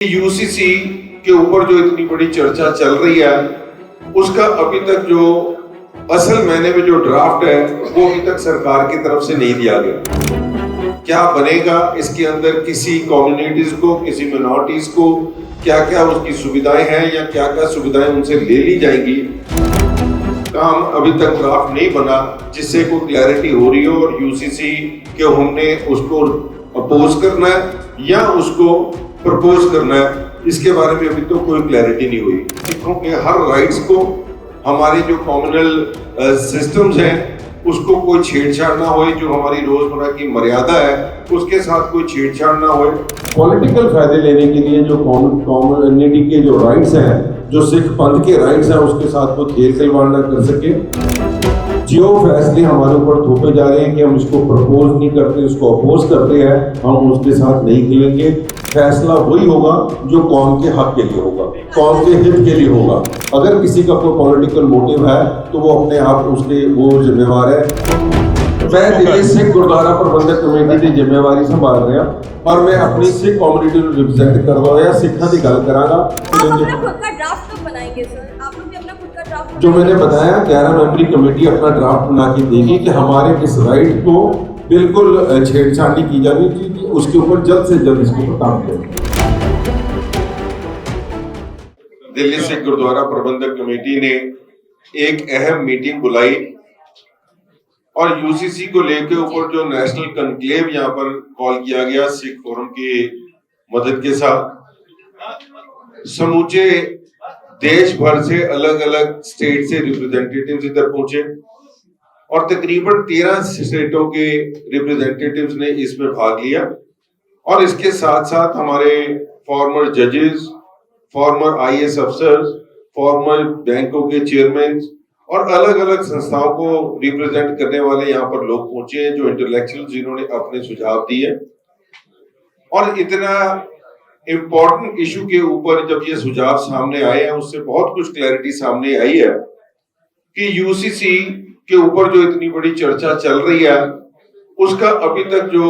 UCC के ऊपर जो इतनी बड़ी चर्चा चल रही है उसका अभी तक जो असल मैंने में जो ड्राफ्ट है वो अभी तक सरकार की तरफ से नहीं दिया गया। क्या बनेगा इसके अंदर, किसी कम्युनिटीज को, किसी मिनॉरिटीज को क्या क्या उसकी सुविधाएं हैं या क्या क्या सुविधाएं उनसे ले ली जाएंगी, काम अभी तक ड्राफ्ट नहीं बना जिससे कोई क्लैरिटी हो रही हो। और यूसीसी के हमने उसको अपोज करना है या उसको प्रपोज करना है, इसके बारे में अभी तो कोई क्लैरिटी नहीं हुई। सिखों के हर राइट्स को, हमारे जो कम्युनल सिस्टम्स हैं उसको कोई छेड़छाड़ ना हो, जो हमारी रोजमर्रा की मर्यादा है उसके साथ कोई छेड़छाड़ ना हो। पॉलिटिकल फायदे लेने के लिए जो कम्युनिटी के जो राइट्स हैं, जो सिख पंथ के राइट्स हैं, उसके साथ कोई खेल खिलवाड़ ना कर सके। जो फैसले हमारे ऊपर थोपे जा रहे हैं कि हम इसको प्रपोज नहीं करते, इसको अपोज करते हैं, हम उसके साथ नहीं खेलेंगे। फैसला वही होगा जो कौम के हक के लिए होगा, कौम के हित के लिए होगा। अगर किसी का कोई पॉलिटिकल मोटिव है तो वो अपने आप उसके वो जिम्मेवार है। मैं दिल्ली सिख गुरुद्वारा प्रबंधक कमेटी की जिम्मेवारी संभाल रहा और मैं अपनी सिख कम्युनिटी को रिप्रेजेंट कर रहा हूं। सिखा की गल करांगा। जो मैंने बताया 11 मेंबरी कमेटी अपना ड्राफ्ट बना के देगी कि हमारे इस राइट को बिल्कुल छेड़छाड़ नहीं की जानी चाहिए, उसके ऊपर जल्द से जल्द इसके ऊपर काम करें। दिल्ली सिख गुरुद्वारा प्रबंधक कमेटी ने एक अहम मीटिंग बुलाई और यूसीसी को लेकर ऊपर जो नेशनल कन्क्लेव यहाँ पर कॉल किया गया सिख फोरम की मदद के साथ, समूचे देश भर से अलग अलग स्टेट से रिप्रेजेंटेटिव्स इधर पहुंचे और तकरीबन 13 स्टेटों के रिप्रेजेंटेटिव्स ने इसमें भाग लिया। और इसके साथ साथ हमारे फॉर्मर जजेस, फॉर्मर आईएएस अफसर्स, फॉर्मर बैंकों के चेयरमैन और अलग अलग संस्थाओं को रिप्रेजेंट करने वाले यहाँ पर लोग पहुंचे हैं, जो इंटेलेक्चुअल जिन्होंने अपने सुझाव दिए। और इतना इम्पोर्टेंट इशू के ऊपर जब ये सुझाव सामने आए हैं, उससे बहुत कुछ क्लैरिटी सामने आई है कि यूसीसी के ऊपर जो इतनी बड़ी चर्चा चल रही है उसका अभी तक जो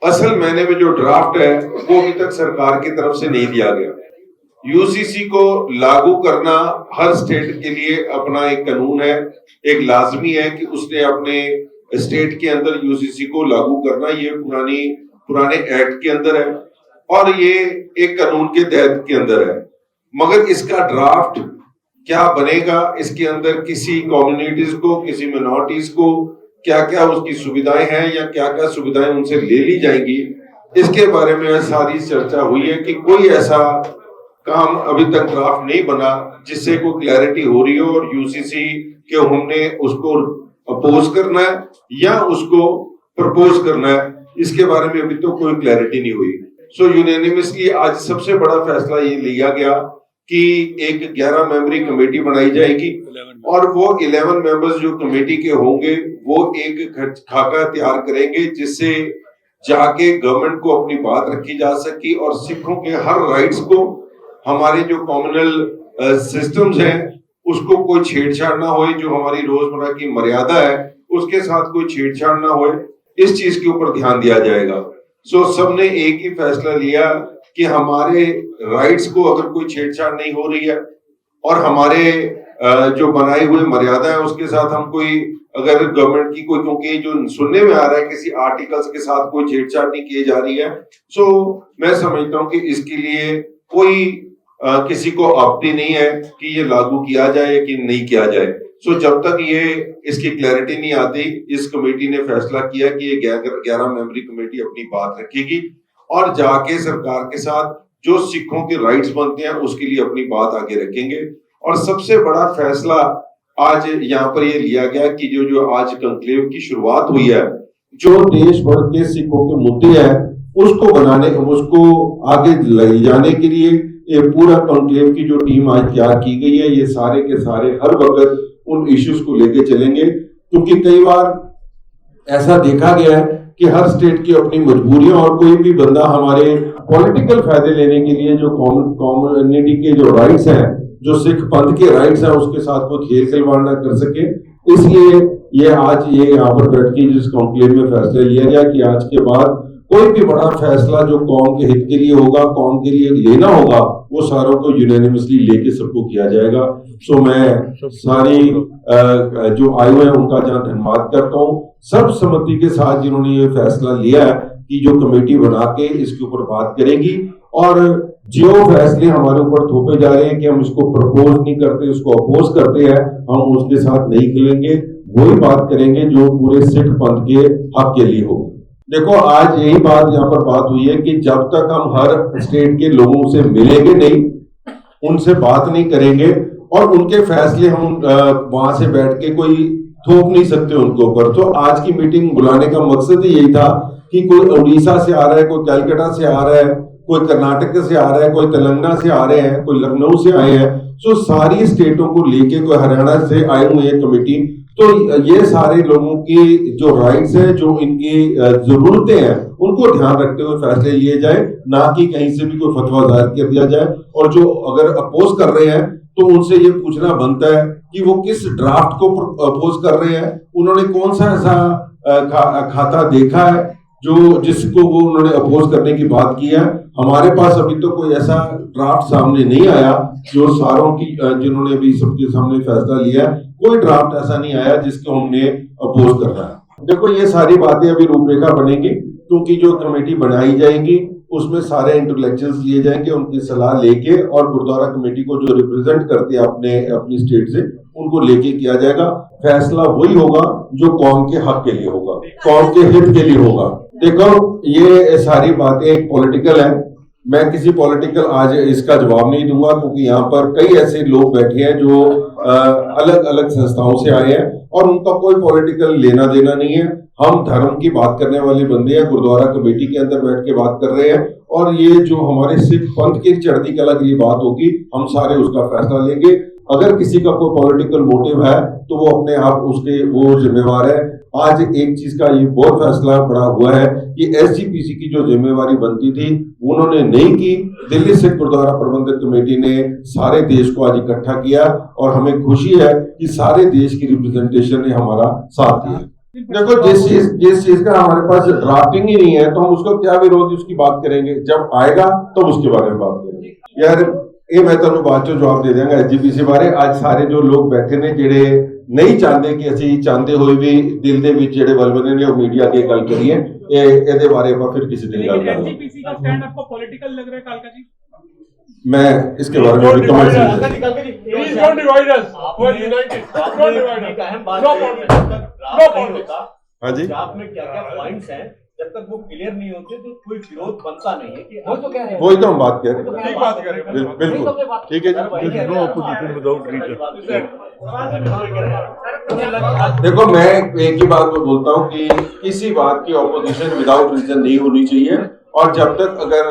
असल मैंने में जो ड्राफ्ट है वो अभी तक सरकार की तरफ से नहीं दिया गया। यूसीसी को लागू करना हर स्टेट के लिए अपना एक कानून है, एक लाजमी है कि उसने अपने स्टेट के अंदर यूसीसी को लागू करना। ये पुराने एक्ट के अंदर है और ये एक कानून के तहत के अंदर है। मगर इसका ड्राफ्ट क्या बनेगा, इसके अंदर किसी कम्युनिटीज को, किसी मिनॉरिटीज को क्या क्या उसकी सुविधाएं हैं या क्या क्या सुविधाएं उनसे ले ली जाएंगी, इसके बारे में सारी चर्चा हुई है कि कोई ऐसा काम अभी तक ड्राफ्ट नहीं बना जिससे कोई क्लैरिटी हो रही हो। और यूसीसी के हमने उसको अपोज करना है या उसको प्रपोज करना है, इसके बारे में अभी तो कोई क्लैरिटी नहीं हुई। सो यूनानिमसली आज सबसे बड़ा फैसला ये लिया गया कि एक 11 मेंबरी कमेटी बनाई जाएगी और वो 11 मेंबर्स जो कमेटी के होंगे वो एक खाका तैयार करेंगे जिससे जाके गवर्नमेंट को अपनी बात रखी जा सके और सिखों के हर राइट्स को, हमारे जो कम्युनल सिस्टम्स हैं उसको कोई छेड़छाड़ ना हो, जो हमारी रोजमर्रा की मर्यादा है उसके साथ कोई छेड़छाड़ ना हो, इस चीज के ऊपर ध्यान दिया जाएगा। सो सबने एक ही फैसला लिया कि हमारे राइट्स को अगर कोई छेड़छाड़ नहीं हो रही है और हमारे जो बनाए हुए मर्यादा है उसके साथ हम कोई, अगर गवर्नमेंट की कोई, क्योंकि जो सुनने में आ रहा है किसी आर्टिकल्स के साथ कोई छेड़छाड़ नहीं की जा रही है, सो मैं समझता हूं कि इसके लिए कोई किसी को आपत्ति नहीं है कि ये लागू किया जाए कि नहीं किया जाए। सो जब तक ये इसकी क्लैरिटी नहीं आती, इस कमेटी ने फैसला किया कि ये 11 मेंबरी कमेटी अपनी बात रखेगी और जाके सरकार के साथ जो सिखों के राइट्स बनते हैं उसके लिए अपनी बात आगे रखेंगे। और सबसे बड़ा फैसला आज यहाँ पर ये लिया गया कि जो आज कंक्लेव की शुरुआत हुई है, जो देश भर के सिखों के मुद्दे हैं उसको बनाने, उसको आगे ले जाने के लिए ये पूरा कंक्लेव की जो टीम आज तैयार की गई है, ये सारे के सारे हर वक्त उन इश्यूज को लेके चलेंगे। क्योंकि कई बार ऐसा देखा गया है कि हर स्टेट की अपनी मजबूरियां, और कोई भी बंदा हमारे पॉलिटिकल फायदे लेने के लिए जो कम्युनिटी के जो राइट्स हैं, जो सिख पंथ के राइट्स हैं, उसके साथ कोई खेल खिलवाड़ ना कर सके। इसलिए ये आज ये यहाँ पर बैठ के जिस कॉन्क्लेव में फैसला लिया गया कि आज के बाद कोई भी बड़ा फैसला जो कौम के हित के लिए होगा, कौम के लिए लेना होगा, वो सारों को यूनानिमसली लेके सबको किया जाएगा। सो मैं सारी जो आए हुए हैं उनका जहां धन्यवाद करता हूँ, सब सहमति के साथ जिन्होंने ये फैसला लिया है कि जो कमेटी बना के इसके ऊपर बात करेगी, और जो फैसले हमारे ऊपर थोपे जा रहे हैं कि हम इसको प्रपोज नहीं करते, उसको अपोज करते हैं, हम उसके साथ नहीं खेलेंगे, वही बात करेंगे जो पूरे सिख पंथ के हक के लिए होगी। देखो, आज यही बात यहाँ पर बात हुई है कि जब तक हम हर स्टेट के लोगों से मिलेंगे नहीं, उनसे बात नहीं करेंगे और उनके फैसले हम वहां से बैठ के कोई थोप नहीं सकते उनके ऊपर। तो आज की मीटिंग बुलाने का मकसद ही यही था कि कोई उड़ीसा से आ रहा है, कोई कलकत्ता से आ रहा है, कोई कर्नाटक से आ रहा है, कोई तेलंगाना से आ रहे हैं, कोई लखनऊ से आए हैं, तो सारी स्टेटों को लेके, कोई हरियाणा से आए हुए हैं कमेटी, तो ये सारे लोगों की जो राइट्स हैं, जो इनकी जरूरतें हैं, उनको ध्यान रखते हुए फैसले लिए जाए, ना कि कहीं से भी कोई फतवा जाहिर कर दिया जाए। और जो अगर अपोज कर रहे हैं तो उनसे ये पूछना बनता है कि वो किस ड्राफ्ट को अपोज कर रहे हैं, उन्होंने कौन सा ऐसा खाता देखा है जो जिसको वो उन्होंने अपोज करने की बात की है। हमारे पास अभी तो कोई ऐसा ड्राफ्ट सामने नहीं आया जो सारों की, जिन्होंने अभी सबके सामने फैसला लिया, कोई ड्राफ्ट ऐसा नहीं आया जिसको हमने अपोज करना है। देखो, ये सारी बातें अभी रूपरेखा बनेगी, क्योंकि जो कमेटी बनाई जाएगी उसमें सारे इंटेलेक्चुअल्स लिए जाएंगे, उनकी सलाह लेके, और गुरुद्वारा कमेटी को जो रिप्रेजेंट करते हैं अपनी स्टेट से, उनको लेके किया जाएगा। फैसला वही होगा जो कौम के हक के लिए होगा, कौम के हित के लिए होगा। देखो, ये सारी बातें पॉलिटिकल है, मैं किसी पॉलिटिकल आज इसका जवाब नहीं दूंगा, क्योंकि यहाँ पर कई ऐसे लोग बैठे हैं जो अलग अलग संस्थाओं से आए हैं और उनका कोई पॉलिटिकल लेना देना नहीं है। हम धर्म की बात करने वाले बंदे हैं, गुरुद्वारा कमेटी के अंदर बैठ के बात कर रहे हैं, और ये जो हमारे सिख पंथ की चढ़ती कला की बात होगी, हम सारे उसका फैसला लेंगे। अगर किसी का कोई पॉलिटिकल मोटिव है तो वो अपने आप उसके वो जिम्मेवार है। आज एक चीज का ये बहुत फैसला बड़ा हुआ है कि एसजीपीसी की जो जिम्मेवारी बनती थी उन्होंने नहीं की। दिल्ली सिख गुरुद्वारा प्रबंधक कमेटी ने सारे देश को आज इकट्ठा किया, और हमें खुशी है कि सारे देश की रिप्रेजेंटेशन ने हमारा साथ दिया। देखो, जिस चीज का हमारे पास ड्राफ्टिंग ही नहीं है तो हम उसको क्या विरोध उसकी बात करेंगे, जब आएगा तो उसके बारे में बात करेंगे। यार, ये मैं तुहानू बाद चो जवाब दे देंगे एसजीपीसी बारे। आज सारे जो लोग बैठे ने जेडे नहीं चाहते कि ਅਸੀਂ ਚਾਹੁੰਦੇ ਹੋਏ ਵੀ ਦਿਲ ਦੇ ਵਿੱਚ ਜਿਹੜੇ ਵਲਵਲੇ ਨੇ ਉਹ ਮੀਡੀਆ ਅੱਗੇ ਗੱਲ ਕਰੀਏ, ਇਹਦੇ ਬਾਰੇ ਆਪਾਂ ਫਿਰ ਕਿਸੇ दिन ਗੱਲ करेंगे। एसजीपीसी का स्टैंड आपको पॉलिटिकल लग रहा है कालका जी? मैं इसके बारे में भी comment please don't divide us, we are united, don't divide us. No politics. हां जी, आप में क्या-क्या पॉइंट्स हैं, जब तक वो क्लियर नहीं होते तो कोई विरोध बनता नहीं है कि वो तो कह रहे हैं, वही तो हम बात कर रहे हैं। ठीक बात कर रहे हैं, बिल्कुल ठीक है जी। No opposition without reason. देखो, मैं एक ही बात में बोलता हूँ कि किसी बात की ऑपोजिशन विदाउट रीजन नहीं होनी चाहिए, और जब तक अगर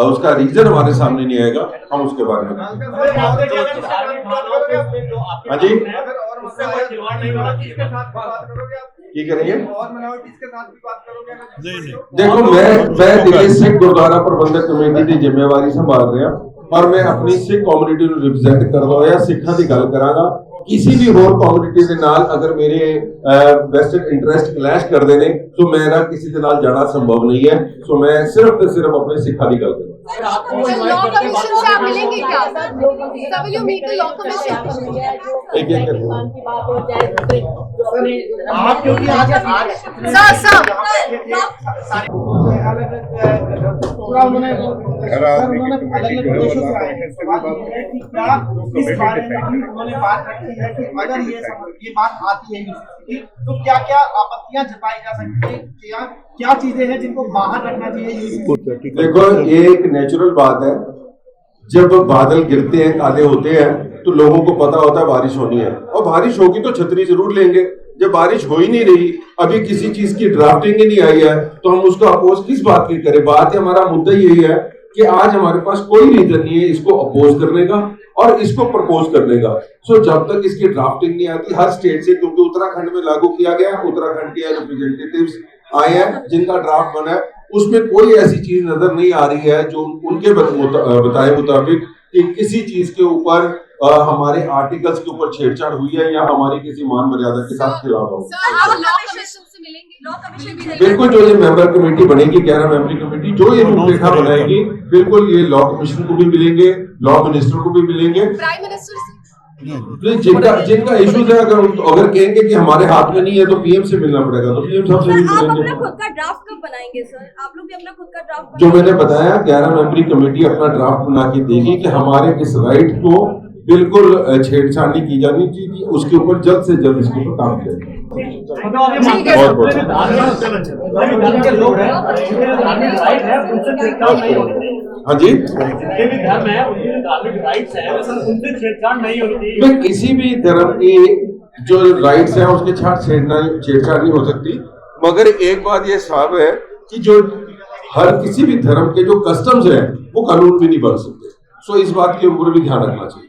उसका रीजन हमारे सामने नहीं आएगा हम उसके बारे में। हाँ जी, की करेंगे। देखो, मैं दिल्ली सिख गुरुद्वारा प्रबंधक कमेटी की जिम्मेवारी संभाल रहा, और मैं अपनी सिख कम्युनिटी को रिप्रेजेंट करदा होया सिखां दी गल करांगा। किसी भी होर कम्युनिटी दे नाल अगर मेरे वेस्टेड इंटरेस्ट क्लैश करदे ने तो मेरा किसी दे नाल जाना संभव नहीं है। सो मैं सिर्फ ते सिर्फ अपने सिखां दी गल करांगा। लॉ कमीशन से आप मिलेंगे क्या? Sir, will you meet the law commission? एक एक आप क्योंकि आज सर पूरा उन्होंने अलग-अलग देशों से आए हैं, सवाल ये है कि क्या इस बारे में भी उन्होंने बात रखी है कि अगर ये बात आती है यूसीसी की तो क्या-क्या आपत्तियां जताई जा सकती है, क्या चीजें हैं जिनको बाहर रखना चाहिए यूसीसी? देखो, ये एक नेचुरल बात है, जब बादल गिरते हैं, काले होते हैं, तो लोगों को पता होता है बारिश होनी है, और बारिश होगी तो छतरी जरूर लेंगे। जब बारिश हो ही नहीं रही, अभी किसी चीज की ड्राफ्टिंग ही नहीं आई है, तो हम उसको अपोज किस बात की करें? बात हमारा मुद्दा यही है कि आज हमारे पास कोई रीजन नहीं है इसको अपोज करने का और इसको प्रपोज करने का। सो जब तक इसकी ड्राफ्टिंग नहीं आती हर स्टेट से, क्योंकि उत्तराखंड में लागू किया गया, उत्तराखंड के रिप्रेजेंटेटिव्स आए हैं जिनका ड्राफ्ट बना है, उसमें कोई ऐसी चीज नजर नहीं आ रही है जो उनके बताए मुताबिक कि किसी चीज के ऊपर हमारे आर्टिकल्स के ऊपर छेड़छाड़ हुई है या हमारी किसी मान मर्यादा के साथ खिलाफ हो। सर आप लॉ कमीशन से मिलेंगे? लॉ कमीशन भी बिल्कुल, जो ये मेंबर कमेटी बनेगी 11 मेंबरी कमेटी, जो ये रूपरेखा बनाएगी, बिल्कुल ये लॉ कमीशन को भी मिलेंगे, लॉ मिनिस्टर को भी मिलेंगे। प्राइम मिनिस्टर से जिनका इश्यूज है, अगर कहेंगे कि हमारे हाथ में नहीं है तो पीएम से मिलना पड़ेगा, तो पीएम साहब से भी आप अपना मिलेंगे। खुद का ड्राफ्ट कब बनाएंगे सर? आप लोग भी अपना खुद का ड्राफ्ट जो मैंने बताया 11 मेंबरी कमेटी अपना ड्राफ्ट बना के देगी कि हमारे इस राइट को बिल्कुल छेड़छाड़ नहीं की जानी चाहिए, उसके ऊपर जल्द से जल्द इसके ऊपर काम किया जाए। ठीक है बहुत बहुत धर्म के लोग हैं, उनके धार्मिक राइट है, उनसे छेड़छाड़ नहीं होती। हाँ जी, जिनके भी धर्म है उनके जो धार्मिक राइट्स हैं उनसे छेड़छाड़ नहीं होती। तो किसी भी धर्म की जो राइट्स हैं उसके साथ छेड़छाड़ नहीं हो सकती, मगर एक बात ये साफ है कि जो हर किसी भी धर्म के जो कस्टम्स हैं वो कानून भी नहीं बन सकते। सो इस बात के ऊपर भी ध्यान रखना चाहिए।